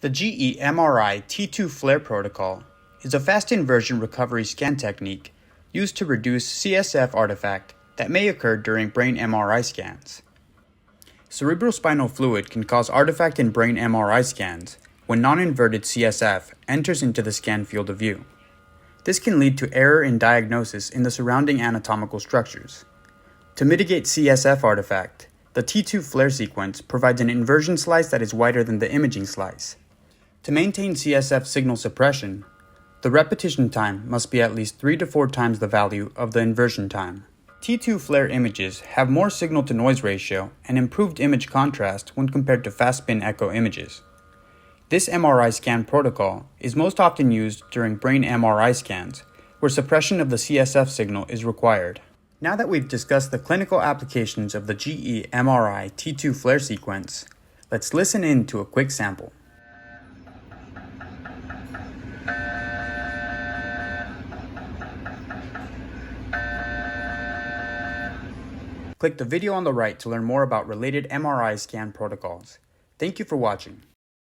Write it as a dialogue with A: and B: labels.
A: The GE MRI T2 FLAIR protocol is a fast inversion recovery scan technique used to reduce CSF artifact that may occur during brain MRI scans. Cerebrospinal fluid can cause artifact in brain MRI scans when non-inverted CSF enters into the scan field of view. This can lead to error in diagnosis in the surrounding anatomical structures. To mitigate CSF artifact, the T2 FLAIR sequence provides an inversion slice that is wider than the imaging slice. To maintain CSF signal suppression, the repetition time must be at least 3 to 4 times the value of the inversion time. T2 FLAIR images have more signal-to-noise ratio and improved image contrast when compared to fast-spin echo images. This MRI scan protocol is most often used during brain MRI scans, where suppression of the CSF signal is required. Now that we've discussed the clinical applications of the GE MRI T2 FLAIR sequence, let's listen in to a quick sample. Click the video on the right to learn more about related MRI scan protocols. Thank you for watching.